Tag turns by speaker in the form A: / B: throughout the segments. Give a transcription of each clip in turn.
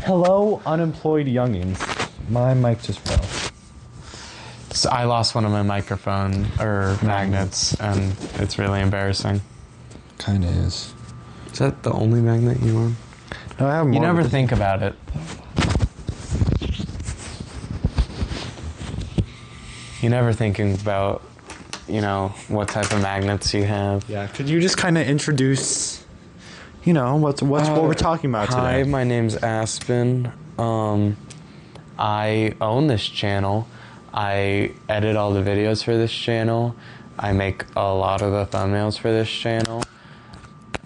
A: Hello, unemployed youngins. My mic just fell.
B: So I lost one of my microphone or magnets, and it's really embarrassing.
A: Kinda is.
B: Is that the only magnet you want?
A: No, I have more.
B: You never think about it. You never thinking about, what type of magnets you have.
A: Yeah, could you just kind of introduce, what we're talking about today?
B: Hi, my name's Aspen. I own this channel. I edit all the videos for this channel. I make a lot of the thumbnails for this channel.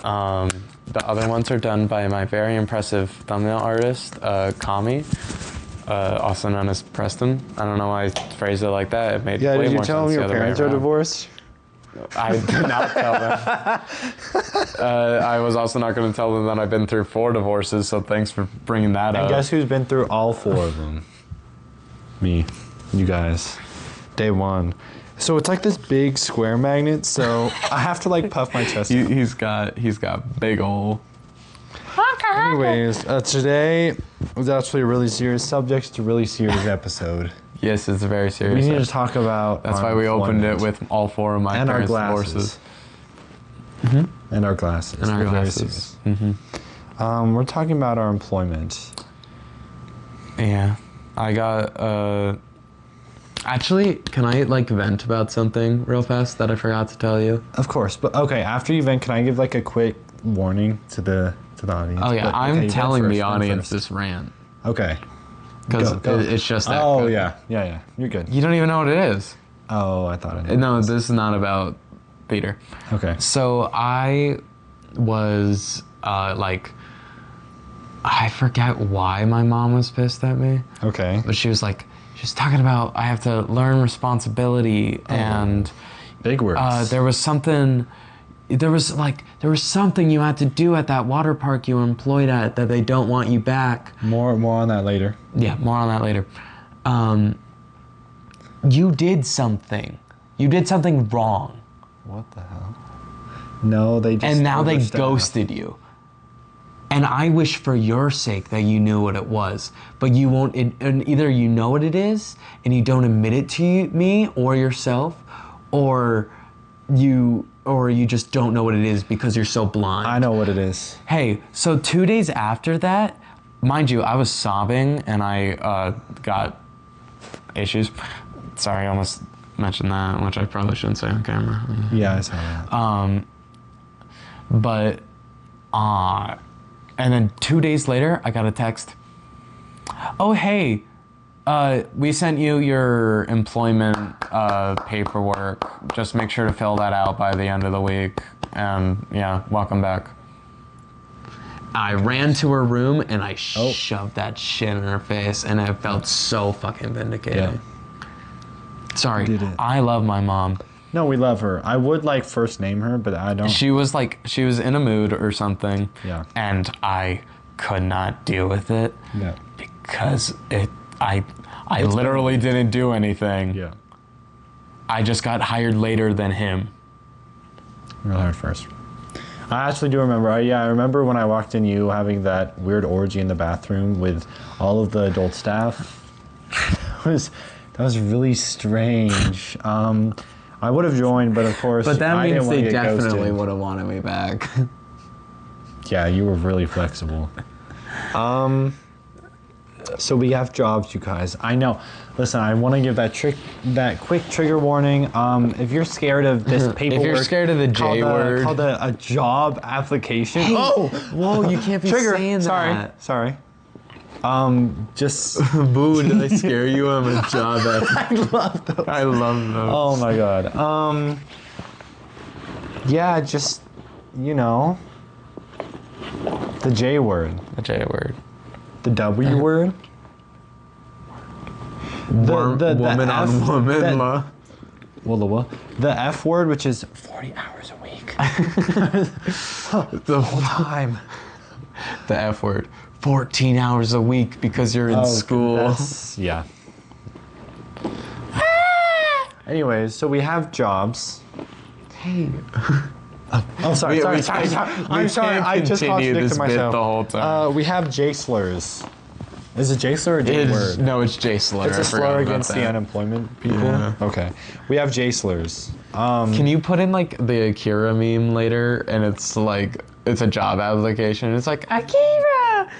B: The other ones are done by my very impressive thumbnail artist, Kami, also known as Preston. I don't know why I phrased it like that. It made way
A: did you
B: more
A: tell
B: sense
A: them
B: the
A: your
B: other way
A: parents are
B: around.
A: divorced?
B: I did not tell them. I was also not going to tell them that I've been through 4 divorces, so thanks for bringing that up.
A: And guess who's been through all 4 of them? Me. You guys. Day one. So it's like this big square magnet, so I have to puff my chest.
B: He's got big ol'.
A: Anyways, today was actually a really serious subject. It's a really serious episode.
B: Yes, it's a very
A: We
B: serious.
A: need to talk about
B: That's why we opened it with all 4 of my
A: and our
B: parents'
A: glasses.
B: divorces.
A: And our glasses.
B: And our
A: We're very
B: glasses.
A: serious. We're talking about our employment.
B: Yeah, I got. Actually, can I vent about something real fast that I forgot to tell you?
A: Of course, but okay. After you vent, can I give a quick warning to the audience?
B: Oh yeah,
A: But,
B: I'm
A: okay,
B: telling
A: you
B: the
A: go
B: audience
A: first.
B: this rant
A: Okay.
B: because
A: Go.
B: it's just that.
A: Oh
B: good.
A: yeah. You're good.
B: You don't even know what it is.
A: Oh, I thought I knew.
B: No, this is not about theater.
A: Okay.
B: So I was I forget why my mom was pissed at me,
A: Okay.
B: but she was talking about I have to learn responsibility and
A: Big words.
B: there was something you had to do at that water park you were employed at that they don't want you back.
A: More on that later.
B: Yeah, more on that later. You did something. You did something wrong.
A: What the hell? No, they just.
B: And now they
A: overstepped.
B: ghosted you. And I wish for your sake that you knew what it was, but you won't. And either you know what it is and you don't admit it to me or yourself, or you just don't know what it is because you're so blind.
A: I know what it is.
B: Hey, so 2 days after that, mind you, I was sobbing and I got issues. Sorry, I almost mentioned that, which I probably shouldn't say on camera.
A: Yeah, I saw that.
B: But, and then 2 days later, I got a text. Oh, hey, we sent you your employment paperwork. Just make sure to fill that out by the end of the week. And yeah, welcome back. I ran to her room and I shoved that shit in her face, and it felt so fucking vindicated.
A: Yeah.
B: Sorry,
A: Did it.
B: I love my mom.
A: No, we love her. I would first name her, but I don't.
B: She was in a mood or something.
A: Yeah.
B: And I could not deal with it.
A: Yeah.
B: Because I literally didn't do anything.
A: Yeah.
B: I just got hired later than him.
A: We're hired first. I actually do remember. I remember when I walked in, you having that weird orgy in the bathroom with all of the adult staff. That was really strange. I would have joined, but of course,
B: But that
A: I
B: means
A: didn't want
B: they
A: to get
B: definitely
A: ghosted.
B: would have wanted me back.
A: Yeah, you were really flexible. So we have jobs, you guys. I know. Listen, I want to give that quick trigger warning. If you're scared of this paperwork,
B: If you're scared of the J word.
A: called a job application.
B: Hey,
A: oh,
B: whoa, you can't be
A: trigger.
B: saying that.
A: Sorry. Just.
B: Boo, did I scare you? I'm a job
A: I love those.
B: I love those.
A: Oh my god. Yeah, just the J word,
B: The J word.
A: the W word.
B: Woman on
A: F-
B: woman
A: that-
B: law.
A: The F word, which is 40 hours a week.
B: The
A: Whole time.
B: The F word. 14 hours a week because you're in school.
A: Yeah. Anyways, so we have jobs.
B: Hey.
A: Oh, sorry. I'm sorry. I just
B: continue
A: contradicted
B: this
A: myself.
B: bit the whole time.
A: We have J slurs. Is it J slur or J word?
B: No, it's J slur.
A: It's a
B: I forgot
A: slur
B: about
A: against the
B: that.
A: unemployment people?
B: Yeah.
A: Okay. We have J slurs.
B: Can you put in like the Akira meme later, and it's like it's a job application. It's like Akira.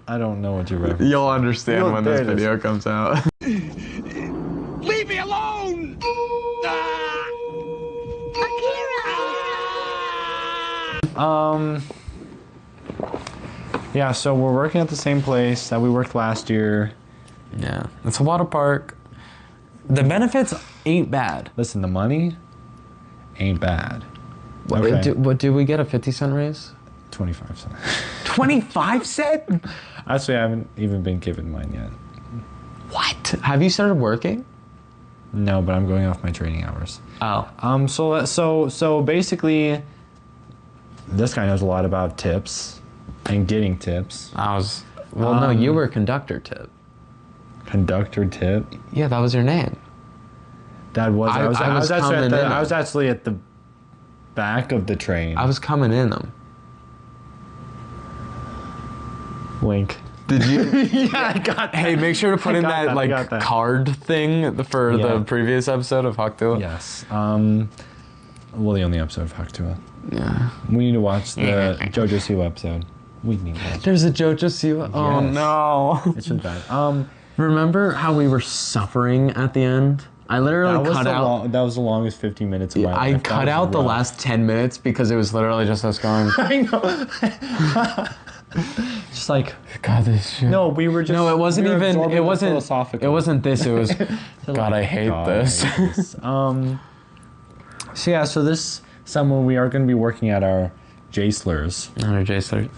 A: I don't know what you're referencing.
B: You'll understand
A: You'll-
B: when
A: there
B: this
A: it is.
B: video comes out.
C: Leave me alone!
A: Yeah, so we're working at the same place that we worked last year.
B: Yeah, it's a water park. The benefits ain't bad.
A: Listen, the money ain't bad.
B: What do we get, a 50-cent raise?
A: 25 cents.
B: 25 cent?
A: Actually, I haven't even been given mine yet.
B: What? Have you started working?
A: No, but I'm going off my training hours.
B: Oh.
A: So basically, this guy knows a lot about tips and getting tips.
B: No, you were conductor tip.
A: Conductor tip.
B: Yeah, that was your name.
A: That was
B: I was
A: actually
B: coming in.
A: I was actually at the back of the train.
B: I was coming in them.
A: Wink.
B: Did you?
A: Yeah, I got that.
B: Hey, make sure to put in
A: got
B: that
A: that, I got that.
B: card thing for
A: Yeah.
B: the previous episode of Haktua.
A: Yes. Well, the only episode of Haktua.
B: Yeah.
A: We need to watch the JoJo Siwa episode. We need to watch it.
B: There's a JoJo Siwa. Oh
A: Yes.
B: no.
A: It's just bad.
B: Remember how we were suffering at the end? I literally cut out.
A: That was the longest 15 minutes of my life.
B: I
A: That
B: cut
A: was
B: out the
A: rough.
B: last 10 minutes because it was literally just us going.
A: I know. Just like,
B: God, this shit.
A: no, we were just.
B: No, it wasn't
A: we were
B: even.
A: absorbing
B: It
A: the
B: wasn't.
A: philosophical.
B: It wasn't this. It was. God, I hate
A: God,
B: this.
A: I hate this. So yeah, so this summer we are going to be working at our J slurs.
B: Under Jason.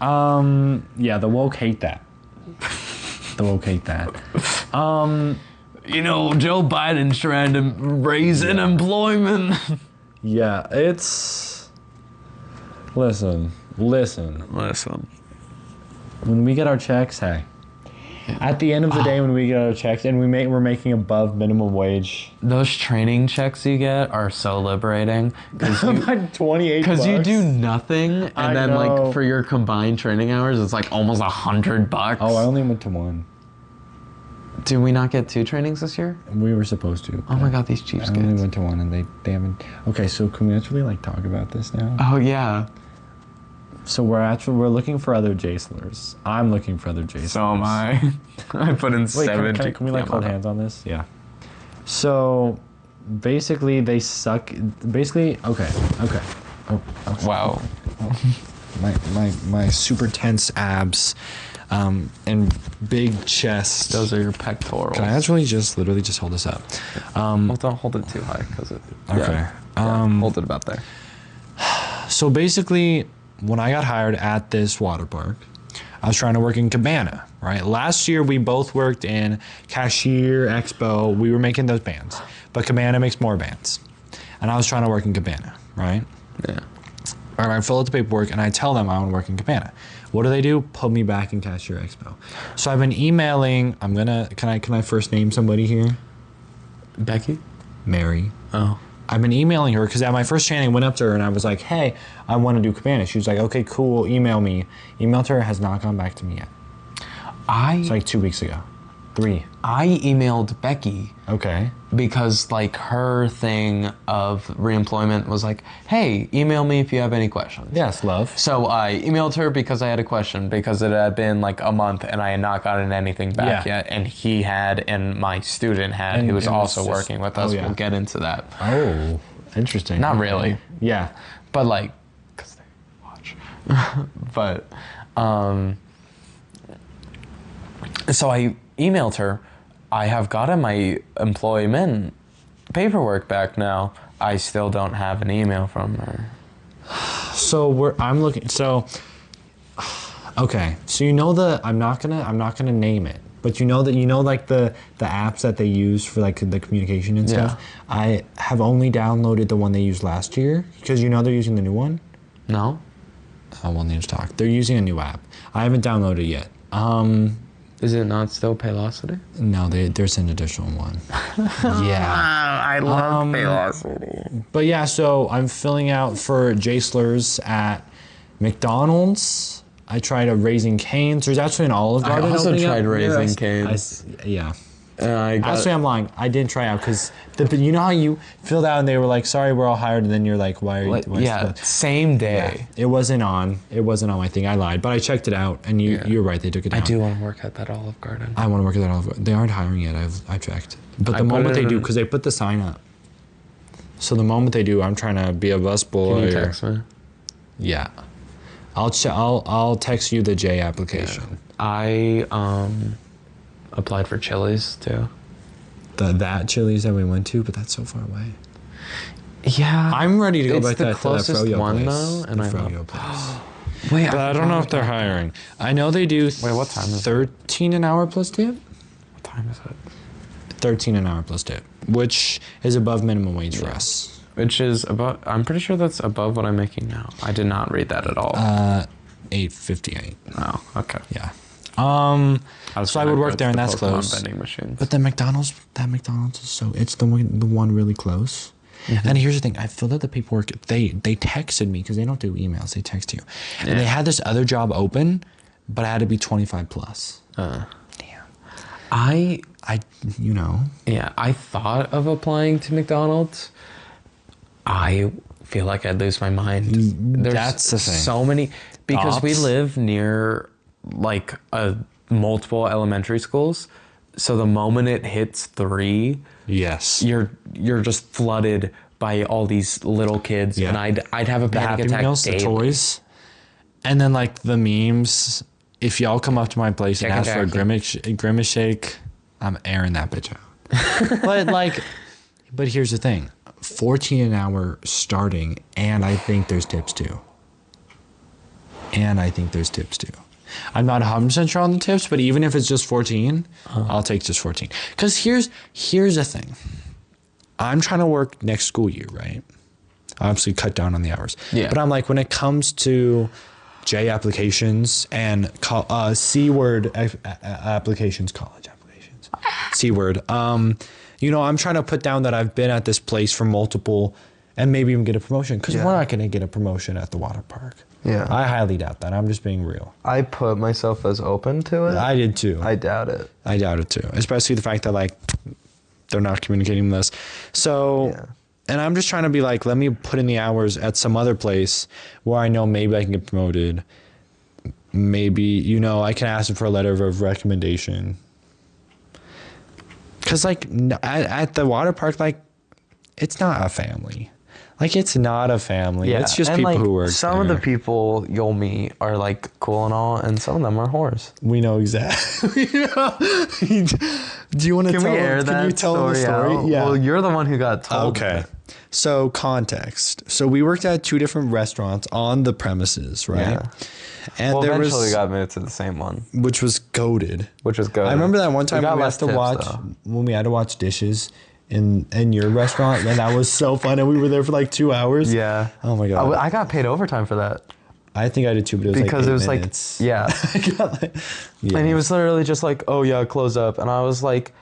A: Yeah, the woke hate that. The woke hate that.
B: You know, Joe Biden's trying to raise unemployment.
A: Yeah, it's. Listen.
B: Listen.
A: When we get our checks, hey. At the end of the day, when we get our checks and we're making above minimum wage.
B: Those training checks you get are so liberating because
A: Like 28
B: you do nothing, and
A: I
B: then
A: know.
B: like for your combined training hours, it's like almost $100.
A: Oh, I only went to one.
B: Did we not get 2 trainings this year?
A: We were supposed to.
B: Oh my God, these
A: I only
B: cheapskates.
A: went to one and they haven't. Okay, so can we actually like talk about this now?
B: Oh yeah.
A: So we're looking for other J slurs. I'm looking for other J slurs.
B: So am I. I put in
A: Wait,
B: 7.
A: can we like hold hands on this? Yeah. So basically they suck. Basically, okay. Oh,
B: Wow.
A: my super tense abs, and big chest.
B: Those are your pectorals.
A: Can I actually literally just hold this up?
B: Well, don't hold it too high because it.
A: Okay.
B: Hold it about there.
A: So basically, when I got hired at this water park, I was trying to work in Cabana, right? Last year, we both worked in Cashier, Expo. We were making those bands, but Cabana makes more bands. And I was trying to work in Cabana, right?
B: Yeah.
A: And I fill out the paperwork and I tell them I want to work in Cabana. What do? Put me back in Cashier Expo. So I've been emailing. Can I first name somebody here?
B: Becky?
A: Mary.
B: Oh.
A: I've been emailing her because at my first training I went up to her and I was like, hey, I want to do Cabana. She was like, okay, cool, email me. Emailed her, has not gone back to me yet. It's like 2 weeks ago. 3.
B: I emailed Becky
A: Okay.
B: because like her thing of reemployment was like, hey, email me if you have any questions.
A: Yes, love.
B: So I emailed her because I had a question because it had been like a month and I had not gotten anything back
A: Yeah.
B: yet, and he had, and my student had,
A: And
B: who was
A: it was
B: also
A: just-
B: working with
A: oh,
B: us.
A: yeah.
B: We'll get into that.
A: Oh, interesting.
B: Not
A: Okay.
B: really,
A: Yeah.
B: but like, cause they watch. But so I emailed her. I have gotten my employment paperwork back now. I still don't have an email from her.
A: So I'm looking. So okay. So you know I'm not gonna name it, but you know like the apps that they use for like the communication and
B: Yeah.
A: stuff. I have only downloaded the one they used last year because they're using the new one.
B: No?
A: Oh, we'll need to talk. They're using a new app. I haven't downloaded it yet.
B: Is it not still Paylocity?
A: No, there's an additional one. Yeah.
B: I love Paylocity.
A: But yeah, so I'm filling out for J slurs at McDonald's, I tried a Raising Cane's. There's actually an Olive
B: I
A: Garden
B: also
A: opening
B: tried
A: up near
B: Raising
A: us.
B: Cane's.
A: Yeah.
B: I got
A: Actually, I'm lying. I didn't try out because you know how you filled out and they were like, "Sorry, we're all hired," and then you're like, "Why are you?"
B: same day.
A: It wasn't on my thing. I lied, but I checked it out, and you're right. They took it down.
B: I do want to work at that Olive Garden.
A: I want to work at that Olive Garden. They aren't hiring yet. I checked, but
B: I
A: the
B: put
A: moment
B: it
A: they do,
B: in-
A: because they put the sign up. So the moment they do, I'm trying to be a busboy.
B: Can you text me?
A: Yeah, I'll text you the J application.
B: I applied for Chili's too.
A: That Chili's that we went to, but that's so far away.
B: Yeah,
A: I'm ready to go
B: it's
A: back
B: the
A: to that
B: closest
A: Froyo
B: one
A: place.
B: though, and
A: the
B: I
A: Froyo
B: love.
A: place.
B: Wait,
A: But I don't know if they're hiring. I know they do.
B: Wait, what time is it?
A: 13 an hour plus tip.
B: What time is it?
A: 13 an hour plus tip, which is above minimum wage for us.
B: Which is about. I'm pretty sure that's above what I'm making now. I did not read that at all.
A: $8.58.
B: Oh, okay.
A: Yeah.
B: was
A: So I
B: gonna
A: would work
B: go
A: there, and
B: to
A: that's
B: Pokemon
A: close.
B: vending machines.
A: But that McDonald's is so. It's the one really close.
B: Mm-hmm.
A: And here's the thing: I filled out the paperwork. They texted me because they don't do emails. They text you, and they had this other job open, but I had to be 25 plus. Damn.
B: I
A: you know.
B: Yeah, I thought of applying to McDonald's. I feel like I'd lose my mind. There's
A: That's the thing.
B: so many because we
A: Ops.
B: live near like multiple elementary schools. So the moment it hits 3,
A: Yes.
B: you're just flooded by all these little kids,
A: Yeah.
B: and I'd have a
A: The
B: panic
A: Happy
B: attack
A: Meals, the
B: daily.
A: toys, and then like the memes. If y'all come up to my place and
B: Jack and
A: ask for a grimace shake, I'm airing that bitch out. but here's the thing: 14 an hour starting, and I think there's tips too. I'm not 100% sure on the tips, but even if it's just 14, I'll take just 14. Because here's the thing: I'm trying to work next school year, right? Obviously, cut down on the hours.
B: Yeah.
A: But I'm like, when it comes to J applications and C word applications, college applications, C word. I'm trying to put down that I've been at this place for multiple, and maybe even get a promotion, because we're not going to get a promotion at the water park.
D: Yeah.
A: I highly doubt that. I'm just being real.
D: I put myself as open to it.
A: I did too.
D: I doubt it.
A: I doubt it too, especially the fact that like they're not communicating with us. So,
D: Yeah.
A: and I'm just trying to be like, let me put in the hours at some other place where I know maybe I can get promoted. Maybe, I can ask them for a letter of recommendation. Because like at the water park, like it's not a family. Like it's not a family. It's just
D: and,
A: people
D: like,
A: who work
D: Some of the
A: there.
D: people you'll meet are like cool and all, and some of them are whores.
A: We know exactly. Do you want to
D: Can
A: tell?
D: we air
A: Can
D: that
A: you tell them the story?
D: out?
A: Yeah.
D: Well, you're the one who got told.
A: Okay. So context. So we worked at 2 different restaurants on the premises, right?
D: Yeah.
A: And
D: Well,
A: there
D: eventually
A: was,
D: we got moved to the same one,
A: which was goated.
D: which was good.
A: I remember that one time
D: got
A: when we had
D: less
A: to
D: tips,
A: watch
D: though.
A: when we had to watch dishes in your restaurant, and that was so fun. And we were there for like 2 hours.
D: Yeah.
A: Oh my god.
D: I got paid overtime for that
A: I think I did too, but it was
D: because
A: like
D: it was
A: minutes.
D: like, yeah.
A: Yeah.
D: And he was literally just like, "Oh yeah, close up," and I was like,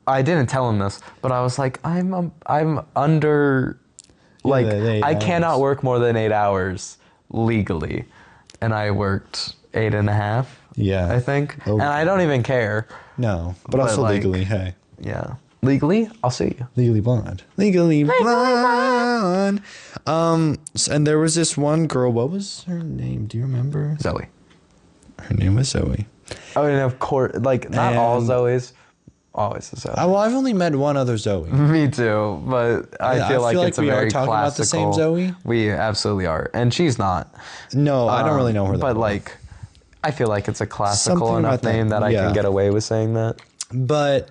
D: I didn't tell him this, but I was like, I'm under, like,
A: the 8
D: I cannot
A: hours.
D: work more than 8 hours legally, and I worked 8.5.
A: Yeah.
D: I think,
A: Oh.
D: and I don't even care.
A: No, but
D: But,
A: also
D: like-
A: legally. Hey.
D: Yeah, legally, I'll sue you.
A: Legally Blonde. Legally Blonde. And there was this one girl. What was her name? Do you remember?
D: Zoe.
A: Her name was Zoe.
D: Oh, and of course, like not all
A: And-
D: Zoes, always a Zoe.
A: Well, I've only met one other Zoe.
D: Me too, but I feel like it's a
A: we are
D: very
A: talking about the same
D: classical-
A: Zoe?
D: We absolutely are, and she's not.
A: No, I don't really know her that
D: But
A: well.
D: like, I feel like it's a classical
A: Something
D: enough
A: about that,
D: name that I
A: yeah.
D: can get away with saying that.
A: But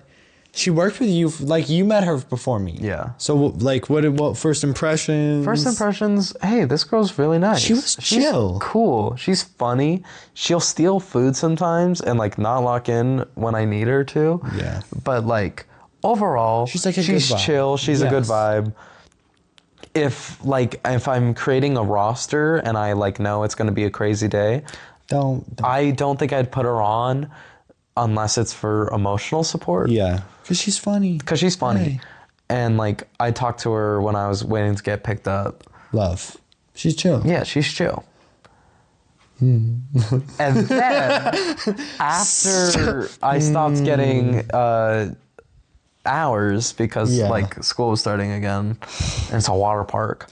A: she worked with you. Like you met her before me.
D: Yeah.
A: So like, what first impressions?
D: First impressions, hey, this girl's really nice.
A: She was
D: She's
A: chill.
D: cool. She's funny. She'll steal food sometimes and like not lock in when I need her to.
A: Yeah.
D: But like overall,
A: She's like a good
D: she's
A: vibe.
D: chill. She's a good
A: Yes.
D: vibe. If I'm creating a roster and I like know it's gonna be a crazy day,
A: Don't.
D: I don't think I'd put her on unless it's for emotional support.
A: Yeah. Because she's funny.
D: Because she's funny.
A: Hey.
D: And like I talked to her when I was waiting to get picked up.
A: Love. She's chill.
D: Yeah, she's chill. And then after I stopped getting hours because
A: Yeah.
D: like school was starting again, and it's a water park.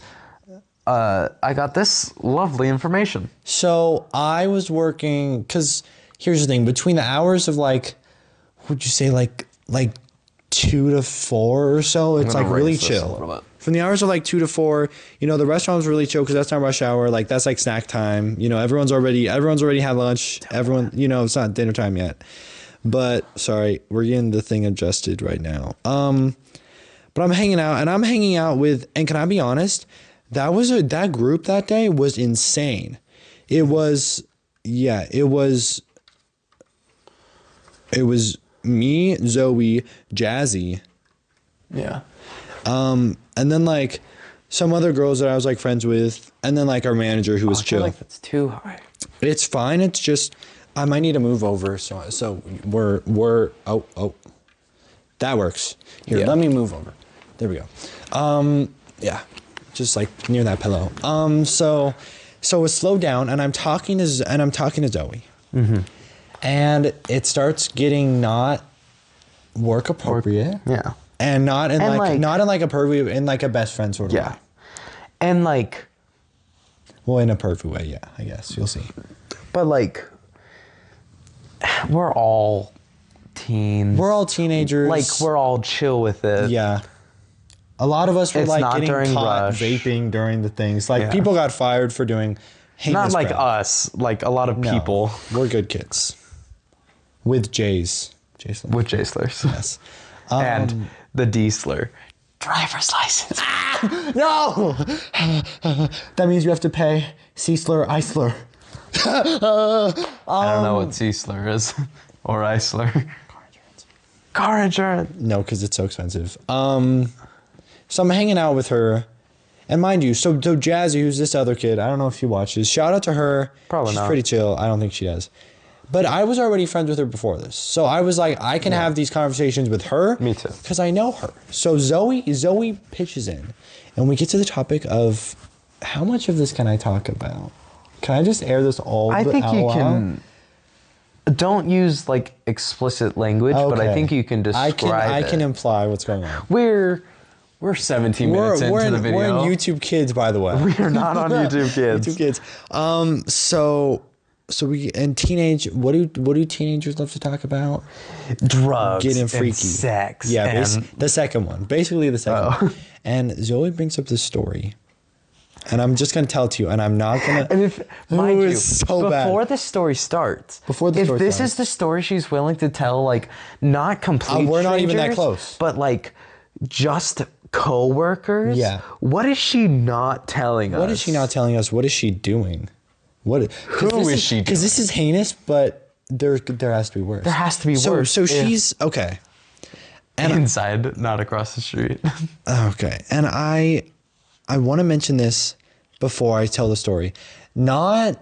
D: I got this lovely information.
A: So I was working, because here's the thing, between the hours of like, would you say like 2 to 4 or so, it's
D: gonna
A: like really
D: raise this a
A: chill.
D: little bit.
A: From the hours of like 2 to 4, you know, the restaurant was really chill because that's not rush hour. Like that's like snack time. You know, everyone's already had lunch. Everyone, you know, it's not dinner time yet. But sorry, we're getting the thing adjusted right now. But I'm hanging out with, and can I be honest? That group that day was insane. It was me, Zoe, Jazzy,
D: Yeah.
A: and then like some other girls that I was like friends with, and then like our manager who was
D: I feel
A: chill.
D: like that's too high.
A: It's fine. It's just I might need to move over. So we're oh that works. Here,
D: Yeah.
A: let me move over. There we go. Yeah, just like near that pillow. So it slowed down, and I'm talking to Zoe,
D: Mm-hmm.
A: and it starts getting not work appropriate.
D: Yeah.
A: And not in
D: And,
A: like,
D: like-
A: not in like a pervy, in like a best friend sort of
D: Yeah.
A: way.
D: And like,
A: Well, in a pervy way, yeah, I guess you'll see.
D: but like, we're all teens.
A: We're all teenagers.
D: like, we're all chill with it.
A: Yeah. A lot of us were
D: It's
A: like
D: not
A: getting
D: during
A: caught
D: rush.
A: vaping during the things. Like
D: Yeah.
A: people got fired for doing heinous
D: Not like
A: crap.
D: us, like a lot of
A: No,
D: people
A: We're good kids. With J's. Jason.
D: with J slurs.
A: Yes.
D: And the D slur. Driver's license.
A: No! That means you have to pay C slur, I slur.
D: I don't know what C slur is or I slur. Car insurance.
A: No, because it's so expensive. So I'm hanging out with her. And mind you, so Jazzy, who's this other kid, I don't know if she watches. Shout out to her.
D: Probably
A: She's
D: not.
A: pretty chill. I don't think she does. But I was already friends with her before this. So I was like, I can have these conversations with her.
D: Me too.
A: Because I know her. So Zoe pitches in. And we get to the topic of how much of this can I talk about? Can I just air this all
D: I think you
A: out?
D: can. Don't use like explicit language, but I
A: Okay.
D: think you can describe
A: I
D: it.
A: can imply what's going on.
D: We're
B: 17 minutes into the video.
A: We're in YouTube Kids, by the way.
D: we're not on YouTube Kids.
A: YouTube Kids. So we and teenage. What do teenagers love to talk about?
D: Drugs,
A: Getting freaky,
D: and sex.
A: Yeah,
D: and
A: the second one. Basically the second one. And Zoe brings up this story, and I'm just gonna tell it to you, and I'm not gonna.
D: And if, mind you,
A: it's so bad.
D: before the story starts,
A: Before the
D: if
A: story
D: this
A: starts.
D: is the story she's willing to tell, like, not complete
A: We're not even that
D: strangers,
A: close.
D: but like just co-workers.
A: Yeah.
D: What is she not telling us?
A: What is she not telling us? What is she doing? Who
B: is she
A: Because this is heinous, but there has to be worse.
D: There has to be worse,
A: So
D: yeah.
A: she's okay. And
D: Inside, not across the street.
A: Okay, and I want to mention this before I tell the story. Not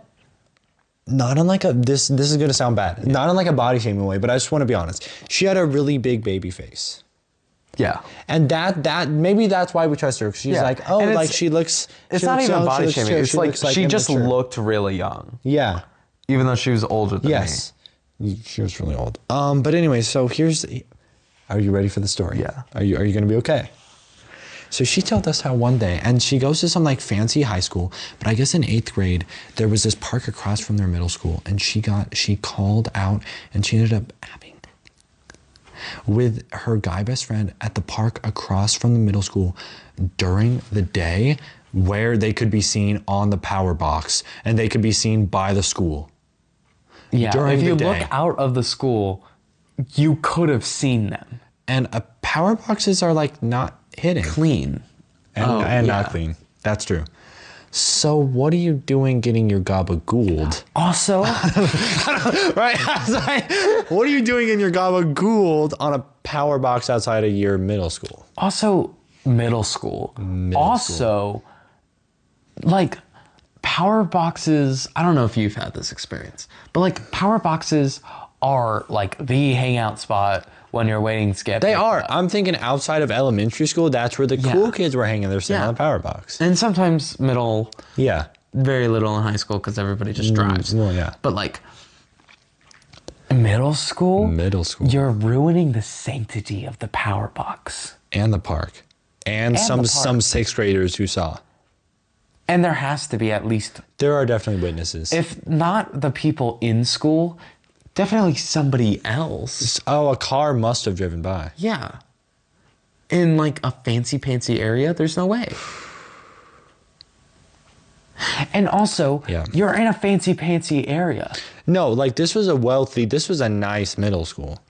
A: on like a this is gonna sound bad. Not in like a body shaming way, but I just want to be honest. She had a really big baby face,
D: Yeah.
A: and that maybe that's why we trust her. 'Cause she's
D: Yeah.
A: like, oh,
D: And
A: like
D: it's-
A: she looks.
D: It's
A: she
D: not
A: looks
D: even
A: young, she
D: body
A: looks
D: shaming.
A: chill,
D: It's like
A: looks
D: she just
A: immature.
D: looked really young,
A: Yeah.
D: even though she was older than
A: Yes. She was really old. But anyway, so are you ready for the story?
D: Yeah.
A: Are you gonna be okay? So she told us how one day, and she goes to some like fancy high school, but I guess in 8th grade, there was this park across from their middle school, and she called out, and she ended up having with her guy best friend at the park across from the middle school during the day, where they could be seen on the power box, and they could be seen by the school.
B: Yeah,
A: during
B: if you
A: the
B: look
A: day.
B: out of the school, you could have seen them.
A: And power boxes are like not hidden.
B: Clean.
A: And not
B: yeah.
A: clean. That's true. So what are you doing getting your gabagooled?
B: Also,
A: Right? I was like, what are you doing in your gabagooled on a power box outside of your middle school?
B: middle school. Like power boxes, I don't know if you've had this experience, but like power boxes are like the hangout spot when you're waiting to get
A: They
B: picked
A: are.
B: up.
A: I'm thinking outside of elementary school, that's where the cool kids were hanging. They're sitting
B: Yeah.
A: on the power box.
B: And sometimes middle.
A: Yeah.
B: very little in high school because everybody just drives.
A: Well, yeah.
B: But like middle school, you're ruining the sanctity of the power box.
A: And the park. And
B: the park.
A: some sixth graders who saw.
B: And there has to be at least,
A: There are definitely witnesses.
B: if not the people in school, definitely somebody else.
A: Oh, a car must have driven by.
B: Yeah. In like a fancy area, there's no way. And also,
A: Yeah.
B: you're in a fancy area.
A: No, like this was a nice middle school.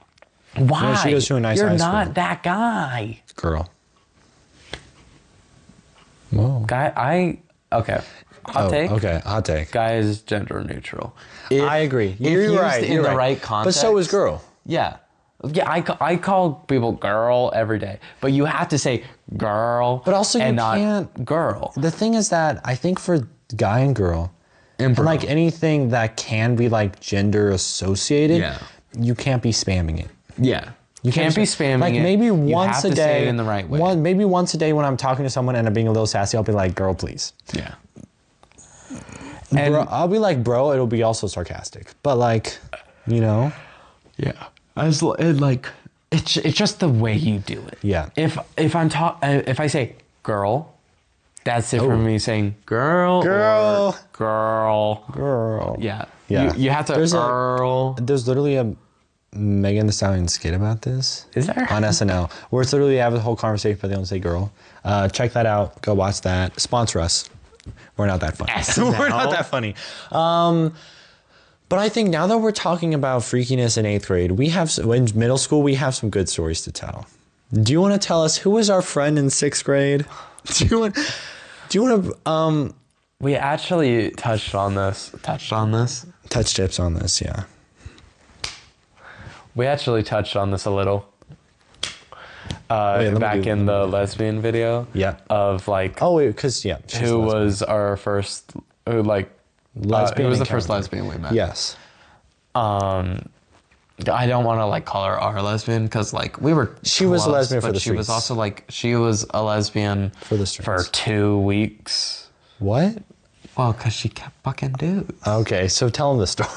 B: Why?
A: she goes to a nice
B: You're
A: high
B: not
A: school.
B: that guy.
A: Girl. Whoa.
B: Okay. Hot take.
A: Okay, hot take.
B: Guy is gender neutral.
A: I agree.
B: If
A: You're
B: used
A: right.
B: in
A: You're
B: the
A: right.
B: right context.
A: But so is girl.
B: Yeah. Yeah, I call people girl every day, but you have to say girl.
A: But also you
B: and not
A: can't-
B: girl.
A: The thing is that I think for guy and girl,
B: And bro.
A: like anything that can be like gender associated,
B: Yeah.
A: you can't be spamming it.
B: Yeah. You can't be spamming
A: like
B: it.
A: maybe
B: You
A: once
B: have
A: a
B: to
A: day
B: say it in the right way.
A: Maybe once a day when I'm talking to someone and I'm being a little sassy, I'll be like, girl, please.
B: Yeah. And
A: Bro, I'll be like, bro, it'll be also sarcastic. But like, you know,
B: yeah, it's just the way you do it.
A: Yeah.
B: If I say girl, that's different from me saying girl.
A: Girl.
B: Or girl.
A: girl.
B: Yeah.
A: Yeah.
B: You have to
A: There's
B: girl.
A: There's literally a Megan Thee Stallion skit about this.
B: Is there?
A: On SNL, where it's literally have a whole conversation, but they don't say girl. Check that out. Go watch that. Sponsor us. We're not that funny.
B: SNL?
A: We're not that funny. But I think now that we're talking about freakiness in 8th grade, in middle school, we have some good stories to tell. Do you want to tell us who was our friend in 6th grade? Do you want to
B: We actually touched on this.
A: touch tips on this? Yeah.
B: We actually touched on this a little.
A: Wait, let me
B: Back
A: do-
B: in the lesbian video.
A: Yeah.
B: Of like
A: Oh wait, because yeah, she's
B: who
A: lesbian.
B: was our first
A: Lesbian
B: who was the first
A: encounter.
B: lesbian we met.
A: Yes.
B: I don't want to like call her our lesbian because like we were.
A: She was a
B: close,
A: lesbian for
B: but
A: the
B: she was
A: streets.
B: also like she was a lesbian
A: For the
B: for
A: streets.
B: 2 weeks.
A: What?
B: Well, because she kept fucking dudes.
A: Okay, so tell him the story.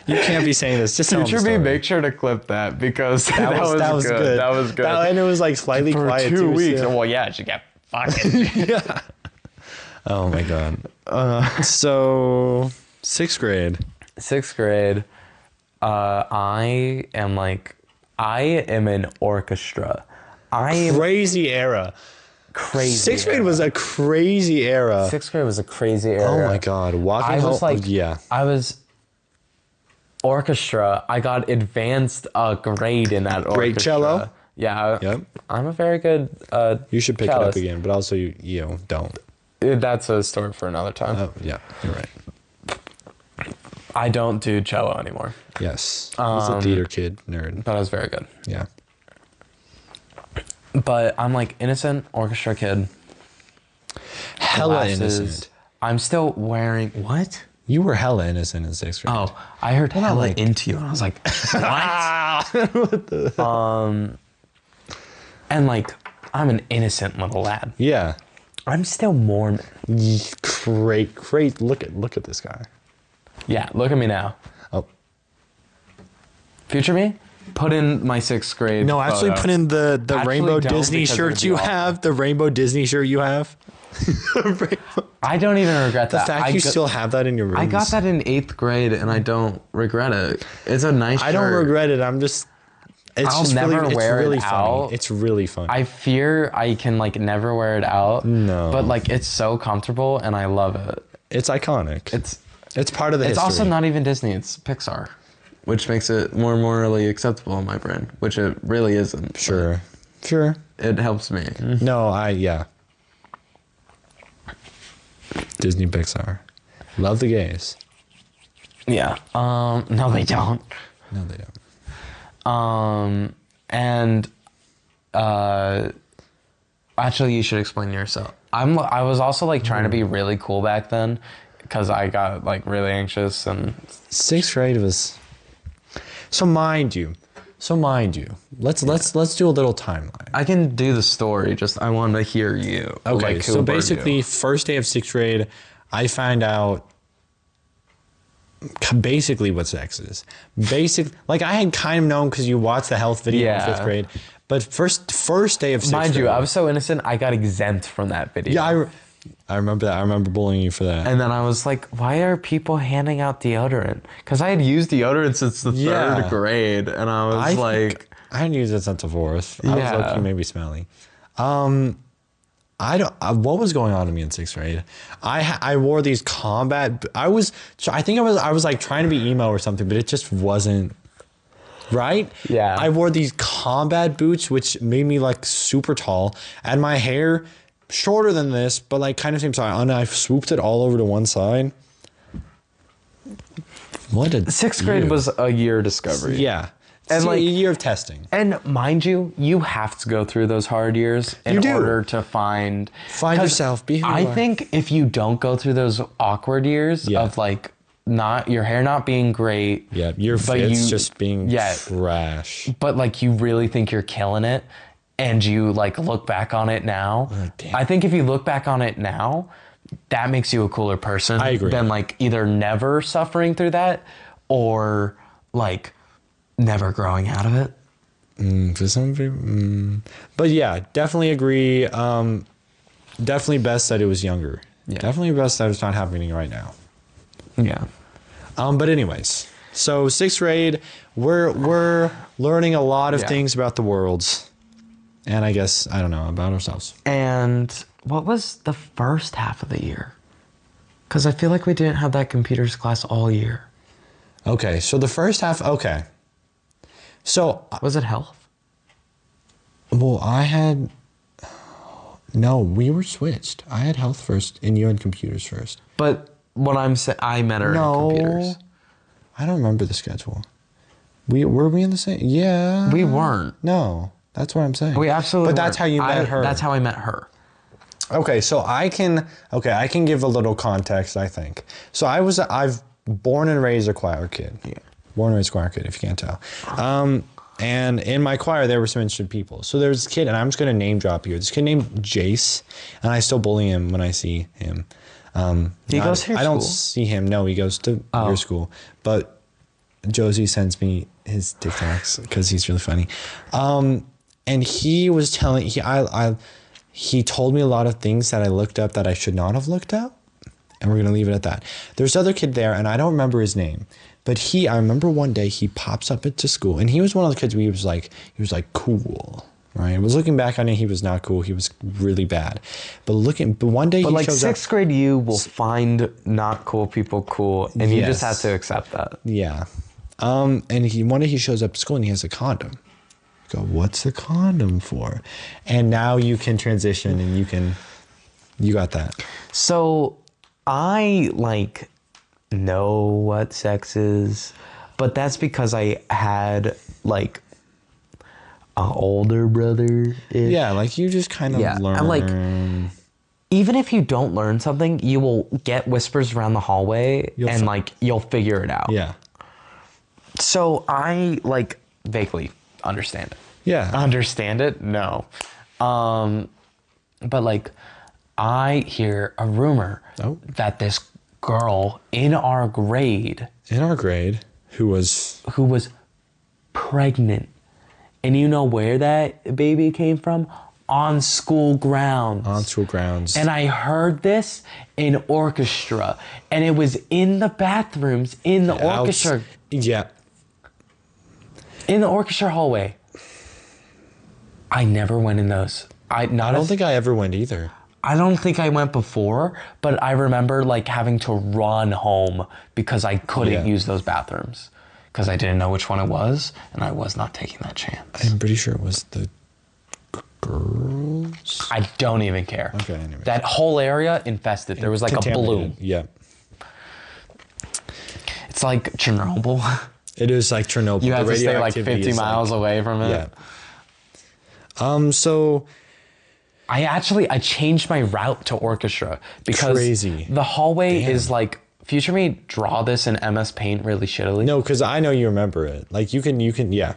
A: You can't be saying this. Just tell him the story.
B: make sure to clip that because
A: that was good.
B: That was good.
A: And it was like slightly
B: for
A: quiet
B: 2
A: too,
B: weeks.
A: so-
B: Well, yeah, she kept fucking.
A: Oh my god. So 6th grade.
B: 6th grade, I am in orchestra. I am
A: Crazy era.
B: crazy.
A: 6th grade was a crazy era.
B: 6th grade was a crazy era.
A: Oh my god. Walking
B: I
A: home.
B: was like,
A: yeah.
B: I was orchestra. I got advanced grade in that orchestra.
A: Great cello?
B: Yeah.
A: Yep.
B: I'm a very good.
A: You should pick it up
B: cellist.
A: again, but also you don't.
B: That's a story for another time.
A: Oh yeah, you're right.
B: I don't do cello anymore,
A: Yes. He's a theater kid nerd.
B: but I was very good.
A: Yeah.
B: But I'm like innocent orchestra kid.
A: Hella
B: glasses.
A: innocent.
B: I'm still wearing what?
A: You were hella innocent in 6th grade.
B: Oh, I heard hella
A: like-
B: into you, and I was like, what? And like, I'm an innocent little lad.
A: Yeah.
B: I'm still Mormon.
A: Great. Look at this guy.
B: Yeah, look at me now.
A: Oh.
B: Future me? Put in my 6th grade.
A: No, actually
B: photo.
A: put in the
B: Actually
A: rainbow
B: don't,
A: Disney
B: because
A: shirt
B: it'd be
A: you
B: awful.
A: have. The rainbow Disney shirt you have.
B: I don't even regret
A: The
B: that.
A: fact you still have that in your room.
B: I got that in 8th grade, and I don't regret it. It's a nice shirt.
A: I don't regret it. I'm just. It's
B: I'll
A: just
B: never
A: really,
B: wear
A: it's really
B: it
A: funny.
B: out.
A: It's really funny.
B: I fear I can like never wear it out.
A: No.
B: But like it's so comfortable, and I love it.
A: It's iconic. It's part of the
B: It's
A: history.
B: also not even Disney, it's Pixar, which makes it more morally acceptable in my brain, which it really isn't.
A: Sure.
B: It helps me.
A: No, yeah. Disney Pixar. Love the gays.
B: Yeah. No, they don't.
A: No, they don't.
B: And actually, you should explain yourself. I was also like trying to be really cool back then, because I got like really anxious and
A: 6th grade was. So mind you, So mind you, let's do a little timeline.
D: I can do the story. Just I want to hear you.
A: Okay,
D: Like,
A: so
D: who were
A: basically,
D: you?
A: first day of 6th grade, I found out basically what sex is. Like I had kind of known because you watched the health video in
D: Yeah.
A: 5th grade, but first day of 6th
D: Mind
A: grade.
D: you, I was so innocent. I got exempt from that video.
A: Yeah, I remember that. I remember bullying you for that.
D: And then I was like, why are people handing out deodorant? Because I had used deodorant since the
A: Yeah.
D: 3rd grade. And I was like,
A: I hadn't used it since the 4th. I was
D: Yeah.
A: low-key maybe smelly. I don't. What was going on to me in 6th grade? I wore these combat. I think I was like trying to be emo or something, but it just wasn't right.
D: Yeah.
A: I wore these combat boots, which made me like super tall, and my hair shorter than this, but like kind of same size. And I swooped it all over to one side. What a
D: 6th grade
A: year.
D: was a year discovery.
A: Yeah.
D: And,
A: See,
D: like-
A: a year of testing.
D: And mind you, you have to go through those hard years in
A: You do.
D: order to find 'cause
A: yourself, be who you
D: I
A: are.
D: think if you don't go through those awkward years
A: Yeah.
D: of like not your hair not being great,
A: Yeah, your
D: but
A: fit's
D: you-
A: just being
D: yeah.
A: trash.
D: but like you really think you're killing it and you like look back on it now.
A: damn.
D: I think if you look back on it now, that makes you a cooler person
A: I agree.
D: than like either never suffering through that or like never growing out of it.
A: For some people, but yeah, definitely agree. Definitely best that it was younger.
D: Yeah.
A: Definitely best that it's not happening right now.
D: Yeah.
A: But anyways, so 6th grade, we're learning a lot of
D: Yeah.
A: things about the world, and I guess I don't know about ourselves.
D: And what was the first half of the year? Because I feel like we didn't have that computers class all year.
A: Okay, so the first half. Okay, so
D: Was it health?
A: well, I had no. We were switched. I had health first, and you had computers first.
D: But what I'm saying, I met her
A: No,
D: in computers.
A: I don't remember the schedule. Were we in the same? Yeah,
D: We weren't.
A: No, that's what I'm saying.
D: We absolutely.
A: But that's
D: weren't.
A: how you met her.
D: That's how I met her.
A: Okay, so I can give a little context. I think so. I've born and raised a choir kid. Yeah. Born and raised choir kid, if you can't tell. And in my choir, there were some interested people. So there was this kid, and I'm just going to name drop here. This kid named Jace, and I still bully him when I see him.
D: He goes to your
A: I don't
D: school?
A: see him. No, he goes to your school. But Josie sends me his TikToks because he's really funny. And he was telling he told me a lot of things that I looked up that I should not have looked up. And we're gonna leave it at that. There's another kid there, and I don't remember his name. But I remember one day he pops up into school, and he was one of the kids where he was like cool, right? I was looking back on it, he was not cool. He was really bad. But one day
D: But
A: he
D: like
A: shows up.
D: 6th grade, you will find not cool people cool, and you just have
A: Yes.
D: to accept that.
A: Yeah. And one day he shows up to school and he has a condom. I go, what's the condom for? And now you can transition and you got that.
D: So I like know what sex is, but that's because I had like an older brother.
A: Yeah, like you just kind of
D: Yeah,
A: learn.
D: and, like, even if you don't learn something, you will get whispers around the hallway and like you'll figure it out.
A: yeah.
D: So I like vaguely understand it.
A: Yeah.
D: Understand it? No. But like I hear a rumor
A: Oh.
D: that this girl in our grade
A: In our grade, who was
D: who was pregnant. And you know where that baby came from? On school grounds.
A: on school grounds.
D: And I heard this in orchestra. And it was in the bathrooms in the orchestra.
A: Yeah.
D: In the orchestra hallway. I never went in those. I
A: don't think I ever went either.
D: I don't think I went before, but I remember like having to run home because I couldn't
A: Yeah.
D: use those bathrooms because I didn't know which one it was, and I was not taking that chance.
A: I'm pretty sure it was the girls.
D: I don't even care.
A: Okay, anyway.
D: That whole area infested. There was like a bloom.
A: Contaminated. Yeah.
D: It's like Chernobyl.
A: It is like Chernobyl.
D: You
A: The
D: have to stay like
A: radioactivity
D: 50
A: is,
D: miles away from it.
A: Yeah. So
D: I changed my route to orchestra because
A: Crazy.
D: the hallway
A: Damn.
D: is like, future me draw this in MS Paint really shittily.
A: no, because I know you remember it. Like you can, yeah.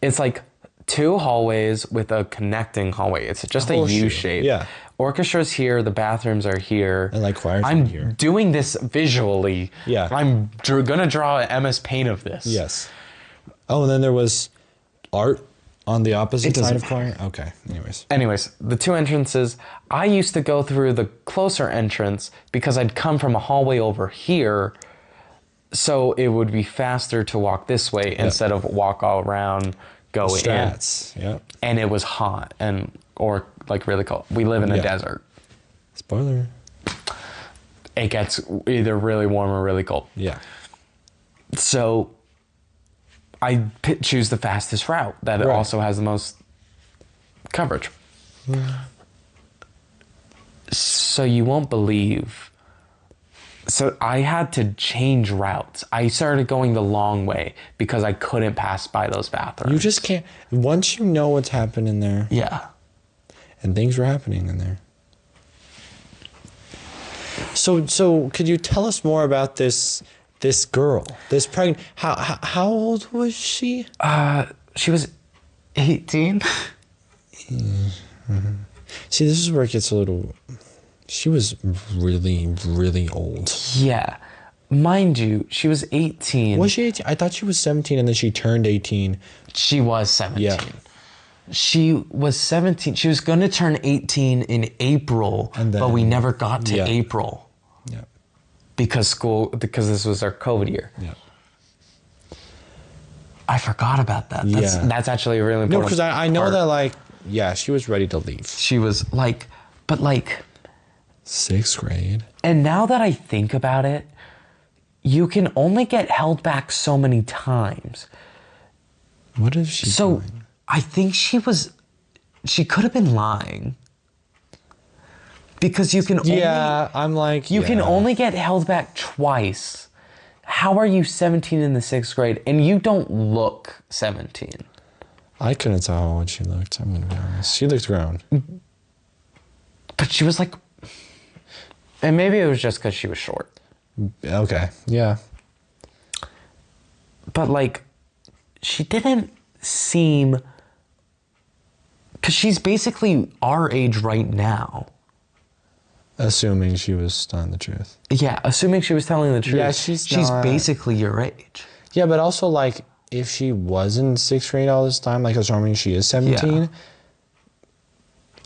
B: It's like 2 hallways with a connecting hallway. It's just a
A: horseshoe.
B: U shape.
A: Yeah.
B: Orchestra's here. The bathrooms are here.
A: And like choir's
B: I'm
A: here.
B: doing this visually.
A: Yeah.
B: I'm gonna draw an MS Paint of this.
A: Yes. Oh, and then there was art on the opposite
B: It doesn't
A: side of choir? Okay, anyways.
B: Anyways, the 2 entrances, I used to go through the closer entrance because I'd come from a hallway over here, so it would be faster to walk this way instead of walk all around, go
A: Strats,
B: in.
A: yeah.
B: And it was hot or like really cold. We live in a
A: Yeah.
B: desert.
A: Spoiler.
B: It gets either really warm or really cold.
A: Yeah.
B: So I choose the fastest route that
A: Right.
B: also has the most coverage. So you won't believe. So I had to change routes. I started going the long way because I couldn't pass by those bathrooms.
A: You just can't. Once you know what's happening there,
B: Yeah.
A: and things were happening in there. So could you tell us more about this girl, this pregnant? How old was she?
B: She was 18.
A: See, this is where it gets a little. She was really, really old.
B: Yeah. Mind you, she was 18.
A: Was she 18? I thought she was 17, and then she turned 18.
B: She was 17.
A: Yeah.
B: She was 17. She was going to turn 18 in April,
A: And
B: but we
A: then-
B: never got to
A: Yeah.
B: April
A: Yeah.
B: because this was our COVID year.
A: Yeah.
B: I forgot about that.
A: Yeah.
B: That's actually a really
A: No,
B: important
A: because I know
B: part.
A: that, like, yeah, she was ready to leave.
B: She was like, but like,
A: 6th grade.
B: and now that I think about it, you can only get held back so many times.
A: What is she
B: So
A: doing?
B: I think she could have been lying. Because you can only,
A: Yeah, I'm like,
B: you can
A: yeah.
B: only get held back twice. How are you 17 in the 6th grade and you don't look 17?
A: I couldn't tell how old she looked. I'm gonna be honest. She looked grown.
B: But she was like, and maybe it was just because she was short.
A: Okay. Yeah.
B: But like, she didn't seem, because she's basically our age right now.
A: Assuming she was telling the truth.
B: Yeah, assuming she was telling the truth.
A: Yeah, she's not-
B: basically your age.
A: Yeah, but also, like, if she was in 6th grade all this time, like, assuming she is 17.